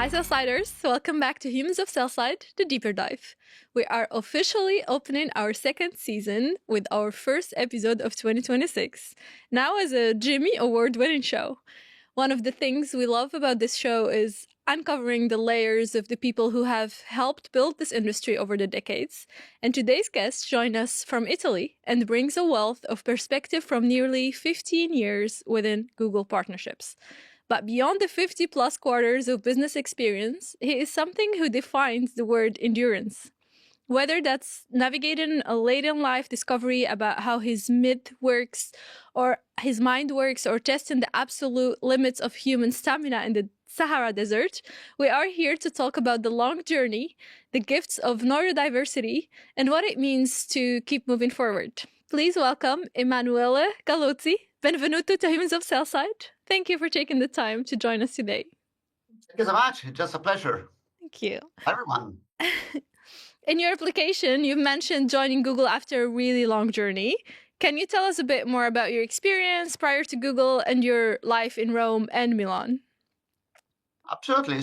Hi, Sellsiders. Welcome back to Humans of Sellside, the deeper dive. We are officially opening our second season with our first episode of 2026, now as a Jimmy Award-winning show. One of the things we love about this show is uncovering the layers of the people who have helped build this industry over the decades. And today's guest joins us from Italy and brings a wealth of perspective from nearly 15 years within Google partnerships. But beyond the 50 plus quarters of business experience, he is something who defines the word endurance. Whether that's navigating a late in life discovery about how his myth works or his mind works, or testing the absolute limits of human stamina in the Sahara Desert, we are here to talk about the long journey, the gifts of neurodiversity, and what it means to keep moving forward. Please welcome Emanuele Gallozzi. Benvenuto to Humans of Sellside. Thank you for taking the time to join us today. Thank you so much. It's just a pleasure. Thank you. Everyone. In your application, you've mentioned joining Google after a really long journey. Can you tell us a bit more about your experience prior to Google and your life in Rome and Milan? Absolutely.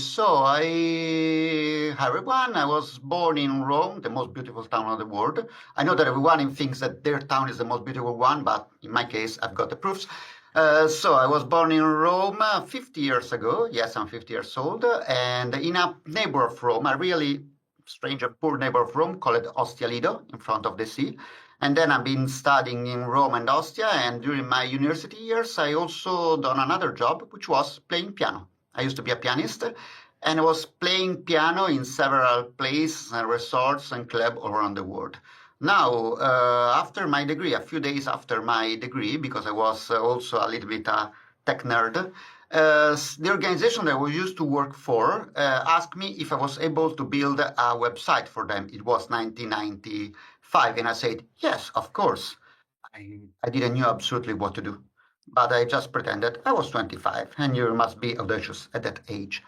Hi everyone. I was born in Rome, the most beautiful town of the world. I know that everyone thinks that their town is the most beautiful one, but in my case, I've got the proofs. I was born in Rome 50 years ago. Yes, I'm 50 years old. And in a neighbor of Rome, a really strange and poor neighbor of Rome called Ostia Lido, in front of the sea. And then I've been studying in Rome and Ostia. And during my university years, I also done another job, which was playing piano. I used to be a pianist, and I was playing piano in several places and resorts and clubs all around the world. Now, after my degree, a few days after my degree, because I was also a little bit a tech nerd, the organization that I used to work for asked me if I was able to build a website for them. It was 1995, and I said, yes, of course. I didn't know absolutely what to do, but I just pretended I was 25, and you must be audacious at that age.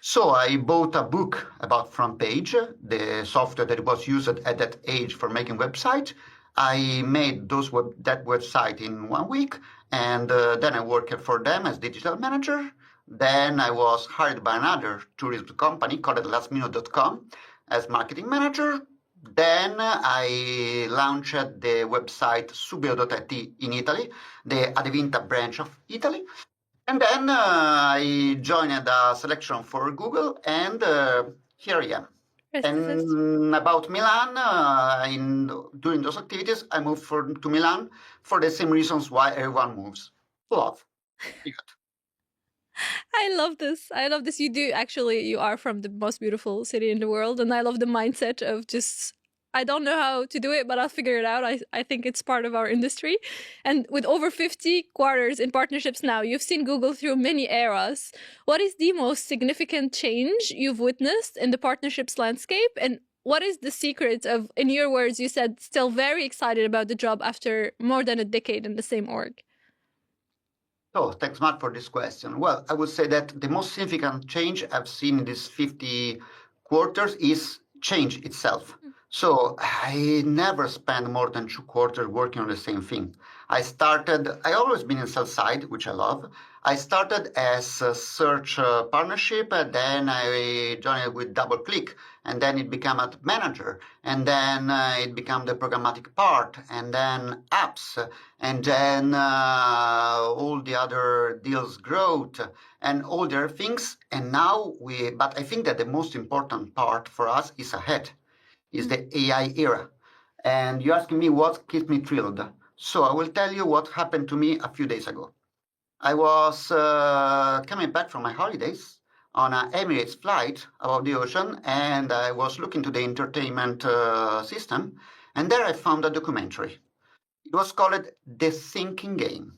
So I bought a book about FrontPage, the software that was used at that age for making websites. I made that website in 1 week, and then I worked for them as digital manager. Then I was hired by another tourism company called lastminute.com as marketing manager. Then I launched the website subito.it in Italy, the Adevinta branch of Italy. And then I joined a selection for Google, and here I am. And about Milan, during those activities, I moved to Milan for the same reasons why everyone moves. Love. I love this. You are from the most beautiful city in the world. And I love the mindset of just, I don't know how to do it, but I'll figure it out. I think it's part of our industry. And with over 50 quarters in partnerships now, you've seen Google through many eras. What is the most significant change you've witnessed in the partnerships landscape? And what is the secret of, in your words, you said, still very excited about the job after more than a decade in the same org? So thanks, Matt, for this question. Well, I would say that the most significant change I've seen in these 50 quarters is change itself. So I never spent more than 2 quarters working on the same thing. I always been in Sellside, which I love. I started as a search partnership, and then I joined with DoubleClick, and then it became a manager, and then it became the programmatic part, and then apps, and then all the other deals growth, and all the other things. And now but I think that the most important part for us is ahead, is the AI era. And you asked me what keeps me thrilled. So I will tell you what happened to me a few days ago. I was coming back from my holidays on an Emirates flight above the ocean, and I was looking to the entertainment system, and there I found a documentary. It was called The Thinking Game.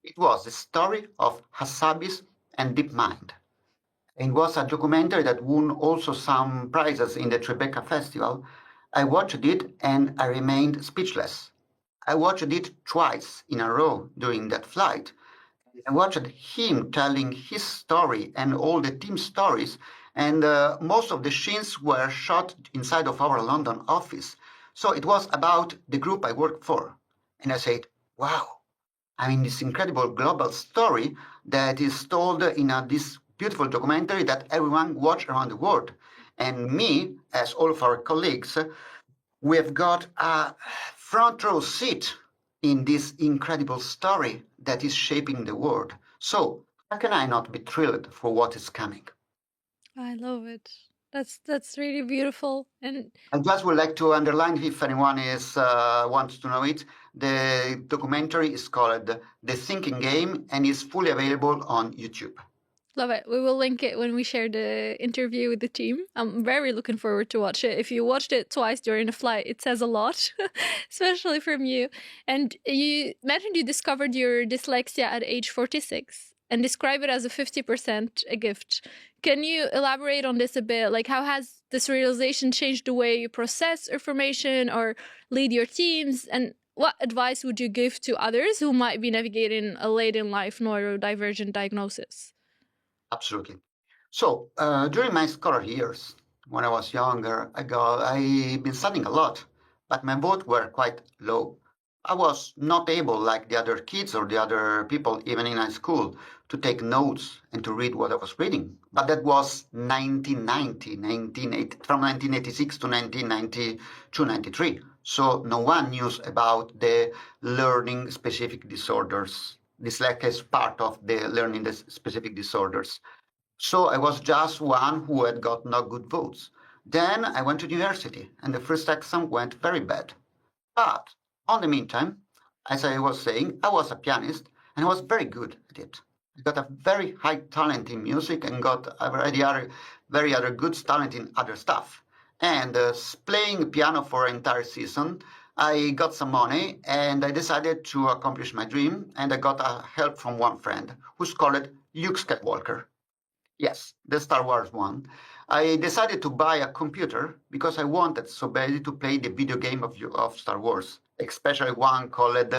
It was the story of Hassabis and DeepMind. It was a documentary that won also some prizes in the Tribeca Festival. I watched it and I remained speechless. I watched it twice in a row during that flight. I watched him telling his story and all the team stories, and most of the scenes were shot inside of our London office. So it was about the group I worked for. And I said, wow, I mean, this incredible global story that is told in this beautiful documentary that everyone watch around the world. And me, as all of our colleagues, we have got a front row seat in this incredible story that is shaping the world. So how can I not be thrilled for what is coming? I love it. That's really beautiful. And I just would like to underline, if anyone is wants to know it, the documentary is called The Thinking Game and is fully available on YouTube. love it. We will link it when we share the interview with the team. I'm very looking forward to watch it. If you watched it twice during a flight, it says a lot, especially from you. And you mentioned you discovered your dyslexia at age 46 and describe it as a 50% a gift. Can you elaborate on this a bit? Like, how has this realization changed the way you process information or lead your teams? And what advice would you give to others who might be navigating a late in life neurodivergent diagnosis? Absolutely. So during my scholar years, when I was younger, I've been studying a lot, but my votes were quite low. I was not able, like the other kids or the other people, even in high school, to take notes and to read what I was reading. But that was 1980, from 1986 to 1992, 93. So no one knew about the learning specific disorders. Dyslexia is part of the learning specific disorders. So I was just one who had got no good votes. Then I went to university, and the first exam went very bad. But on the meantime, as I was saying, I was a pianist and I was very good at it. I got a very high talent in music and got a very other good talent in other stuff. And playing piano for an entire season, I got some money and I decided to accomplish my dream. And I got help from one friend who's called Luke Skywalker. Yes, the Star Wars one. I decided to buy a computer because I wanted so badly to play the video game of Star Wars, especially one called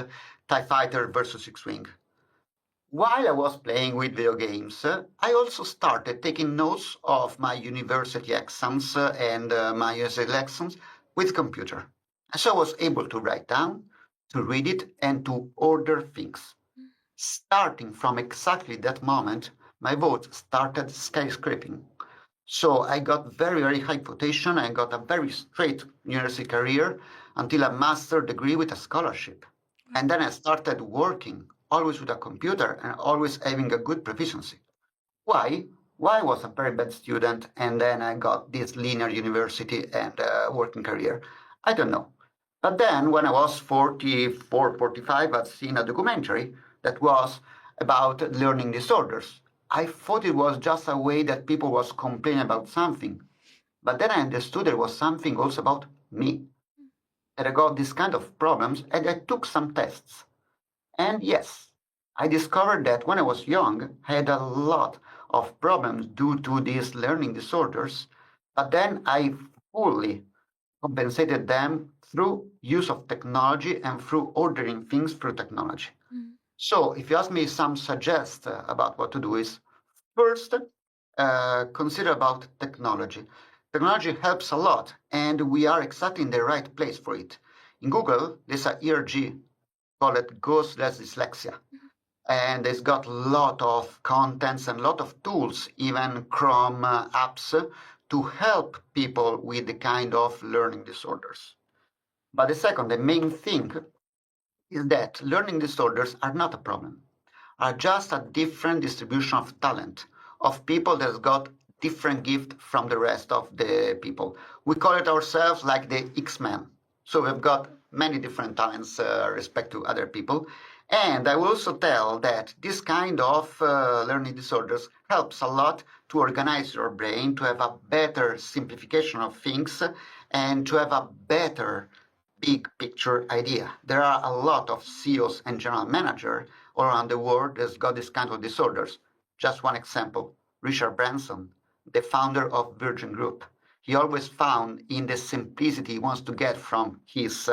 TIE Fighter versus X-Wing. While I was playing with video games, I also started taking notes of my university exams and my university lessons with computer. So I was able to write down, to read it, and to order things. Starting from exactly that moment, my votes started skyscraping. So I got very, very high quotation. I got a very straight university career until a master degree with a scholarship. And then I started working, always with a computer and always having a good proficiency. Why? Why I was a very bad student and then I got this linear university and working career? I don't know. But then when I was 44, 45, I'd seen a documentary that was about learning disorders. I thought it was just a way that people was complaining about something. But then I understood there was something also about me. That I got this kind of problems and I took some tests. And yes, I discovered that when I was young, I had a lot of problems due to these learning disorders. But then I fully compensated them through use of technology and through ordering things through technology. So if you ask me some suggest about what to do is first, consider about technology. Technology helps a lot and we are exactly in the right place for it. In Google, there's a ERG called Ghost Less Dyslexia. And it's got a lot of contents and a lot of tools, even Chrome apps, to help people with the kind of learning disorders. But the second, the main thing is that learning disorders are not a problem, are just a different distribution of talent, of people that's got different gift from the rest of the people. We call it ourselves like the X-Men. So we've got many different talents respect to other people. And I will also tell that this kind of learning disorders helps a lot to organize your brain, to have a better simplification of things, and to have a better big picture idea. There are a lot of CEOs and general managers all around the world that's got this kind of disorders. Just one example, Richard Branson, the founder of Virgin Group. He always found in the simplicity he wants to get from his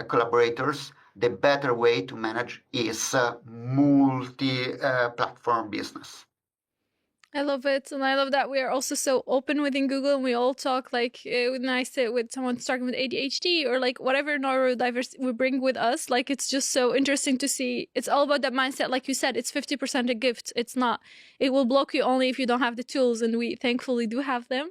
collaborators the better way to manage his multi-platform business. I love it. And I love that we are also so open within Google and we all talk like when I sit with someone struggling with ADHD or like whatever neurodiversity we bring with us. Like it's just so interesting to see. It's all about that mindset. Like you said, it's 50% a gift. It's not, it will block you only if you don't have the tools. And we thankfully do have them.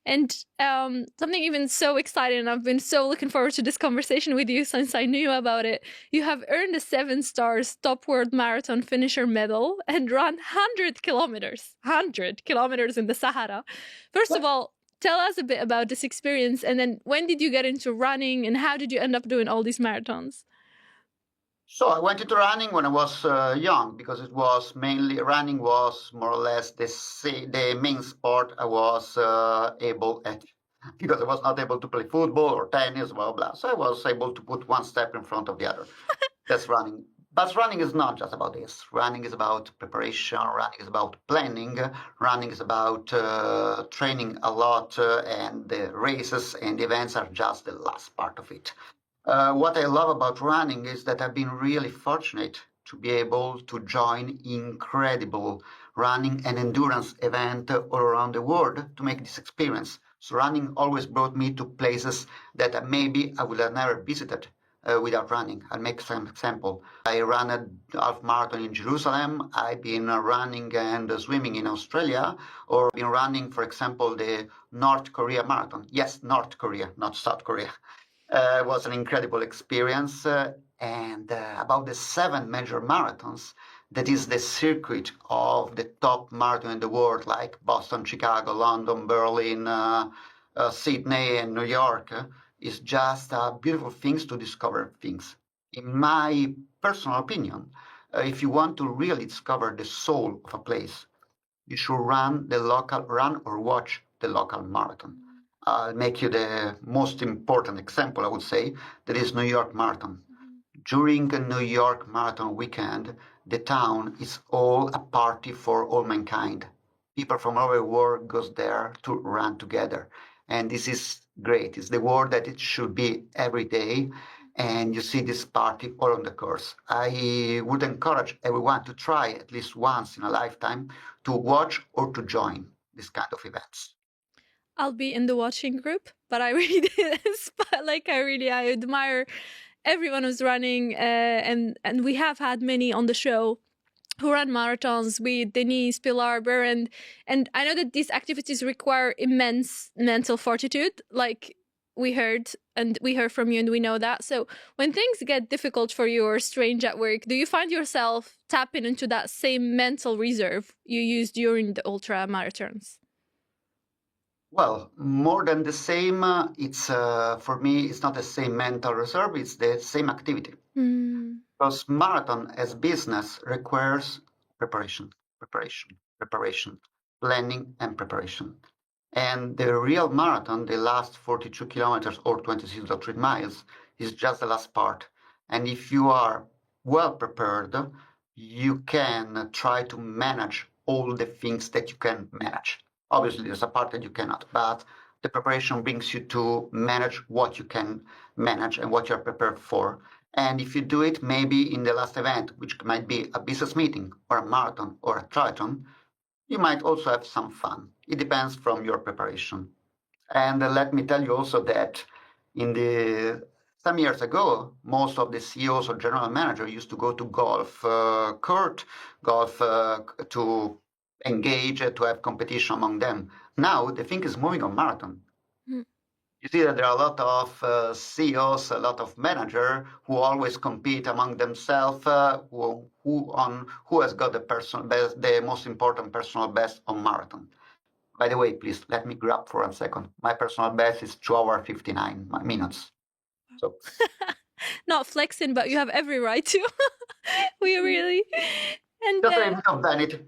And something even so exciting, and I've been so looking forward to this conversation with you since I knew about it. You have earned a 7 stars top world marathon finisher medal and run 100 kilometers, 100 kilometers in the Sahara. First of all, tell us a bit about this experience. And then when did you get into running and how did you end up doing all these marathons? So I went into running when I was young because it was mainly running was more or less the main sport I was able at because I was not able to play football or tennis, blah, blah. So I was able to put one step in front of the other. That's running. But running is not just about this. Running is about preparation. Running is about planning. Running is about training a lot, and the races and the events are just the last part of it. What I love about running is that I've been really fortunate to be able to join incredible running and endurance event all around the world to make this experience. So running always brought me to places that maybe I would have never visited without running. I'll make some example. I ran a half marathon in Jerusalem. I've been running and swimming in Australia, or been running, for example, the North Korea marathon. Yes, North Korea, not South Korea. Was an incredible experience. And about the 7 major marathons, that is the circuit of the top marathon in the world, like Boston, Chicago, London, Berlin, Sydney, and New York, is just beautiful things to discover things. In my personal opinion, if you want to really discover the soul of a place, you should run or watch the local marathon. I'll make you the most important example, I would say, that is New York Marathon. During the New York Marathon weekend, the town is all a party for all mankind. People from all over the world goes there to run together. And this is great. It's the world that it should be every day. And you see this party all on the course. I would encourage everyone to try at least once in a lifetime to watch or to join this kind of events. I'll be in the watching group, but I really I admire everyone who's running, and we have had many on the show who run marathons with Denise, Pilar, Berend, and I know that these activities require immense mental fortitude, like we heard from you, and we know that. So when things get difficult for you or strange at work, do you find yourself tapping into that same mental reserve you used during the ultra marathons? Well, more than the same, it's for me, it's not the same mental reserve, it's the same activity. Because marathon as business requires preparation, preparation, planning and preparation. And the real marathon, the last 42 kilometers or 26.3 miles, is just the last part. And if you are well prepared, you can try to manage all the things that you can manage. Obviously, there's a part that you cannot, but the preparation brings you to manage what you can manage and what you're prepared for. And if you do it maybe in the last event, which might be a business meeting or a marathon or a triathlon, you might also have some fun. It depends from your preparation. And let me tell you also that some years ago, most of the CEOs or general managers used to go to golf court, golf to engage, to have competition among them. Now the thing is moving on marathon. You see that there are a lot of CEOs, a lot of managers who always compete among themselves, who has got the personal best, the most important personal best on marathon. By the way, please let me grab for a second. My personal best is 2 hours 59 minutes. So not flexing, but you have every right to. We really and just a bit of vanity.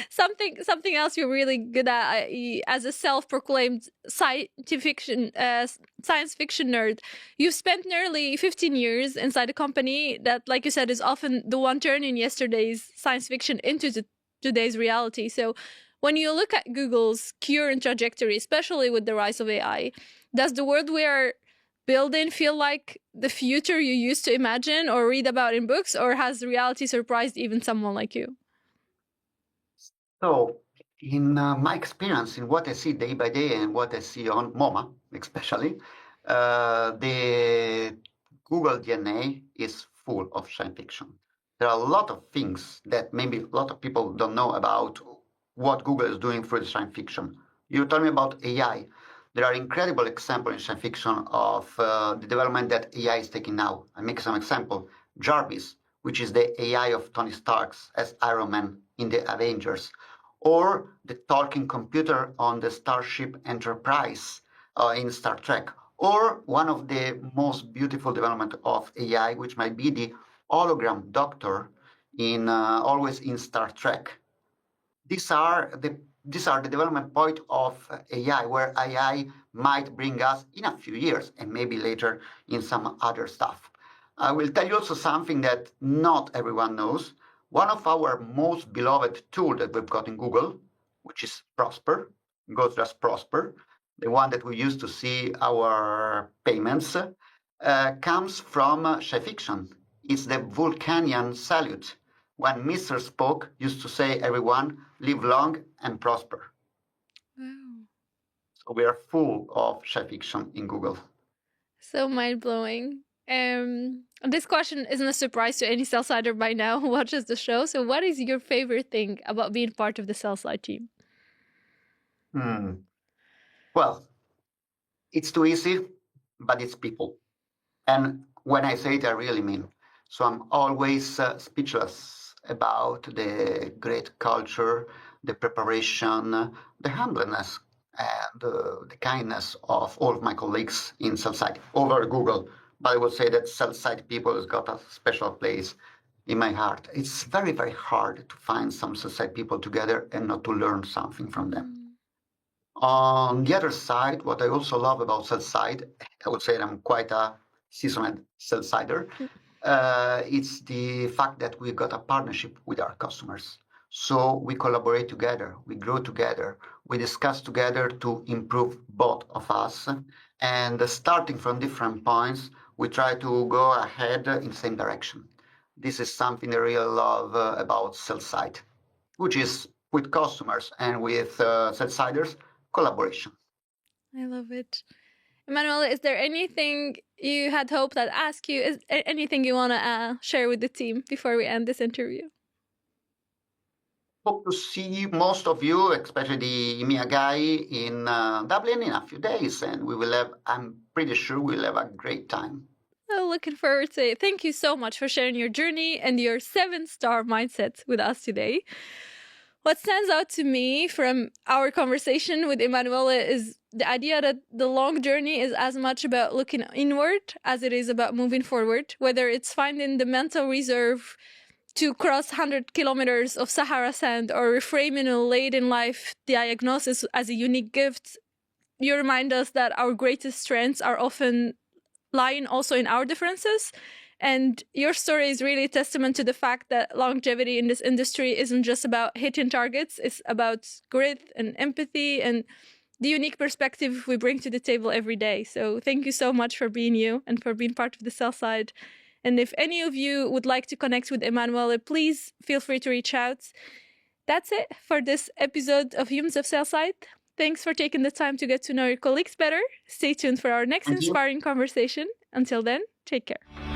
something else you're really good at as a self-proclaimed science fiction nerd. You've spent nearly 15 years inside a company that, like you said, is often the one turning yesterday's science fiction into today's reality. So when you look at Google's current trajectory, especially with the rise of AI, does the world we are building feel like the future you used to imagine or read about in books, or has reality surprised even someone like you? So, in my experience, in what I see day by day and what I see on MoMA, especially, the Google DNA is full of science fiction. There are a lot of things that maybe a lot of people don't know about what Google is doing for the science fiction. You told me about AI. There are incredible examples in science fiction of the development that AI is taking now. I make some example. Jarvis, which is the AI of Tony Stark's as Iron Man in the Avengers, or the talking computer on the Starship Enterprise in Star Trek, or one of the most beautiful development of AI, which might be the hologram doctor in always in Star Trek. These are the development point of AI, where AI might bring us in a few years and maybe later in some other stuff. I will tell you also something that not everyone knows. One of our most beloved tool that we've got in Google, which is Prosper, goes just Prosper, the one that we use to see our payments, comes from science fiction. It's the Vulcanian salute when Mr. Spock used to say, everyone, live long and prosper. Wow. So we are full of science fiction in Google. So mind-blowing. This question isn't a surprise to any Sellsider by now who watches the show. So what is your favorite thing about being part of the Sellside team? Well, it's too easy, but it's people. And when I say it, I really mean. So I'm always speechless about the great culture, the preparation, the humbleness, and the kindness of all of my colleagues in Sellside over Google. But I would say that Sellside people has got a special place in my heart. It's very, very hard to find some Sellside people together and not to learn something from them. On the other side, what I also love about Sellside, I would say I'm quite a seasoned Sellsider, it's the fact that we got a partnership with our customers. So we collaborate together, we grow together, we discuss together to improve both of us. And starting from different points, we try to go ahead in the same direction. This is something I really love about Sellside, which is with customers and with Sellsiders, collaboration. I love it. Emanuele, is there anything you had hoped I'd ask you? Is there anything you want to share with the team before we end this interview? Hope to see most of you, especially the EMEA guy, in Dublin in a few days, and we will have, I'm pretty sure we'll have a great time. Oh, looking forward to it. Thank you so much for sharing your journey and your 7-star mindset with us today. What stands out to me from our conversation with Emanuele is the idea that the long journey is as much about looking inward as it is about moving forward, whether it's finding the mental reserve to cross 100 kilometers of Sahara sand or reframing a late in life diagnosis as a unique gift. You remind us that our greatest strengths are often lying also in our differences. And your story is really a testament to the fact that longevity in this industry isn't just about hitting targets. It's about grit and empathy and the unique perspective we bring to the table every day. So thank you so much for being you and for being part of the Sellside. And if any of you would like to connect with Emanuele, please feel free to reach out. That's it for this episode of Humans of Sellside. Thanks for taking the time to get to know your colleagues better. Stay tuned for our next inspiring conversation. Until then, take care.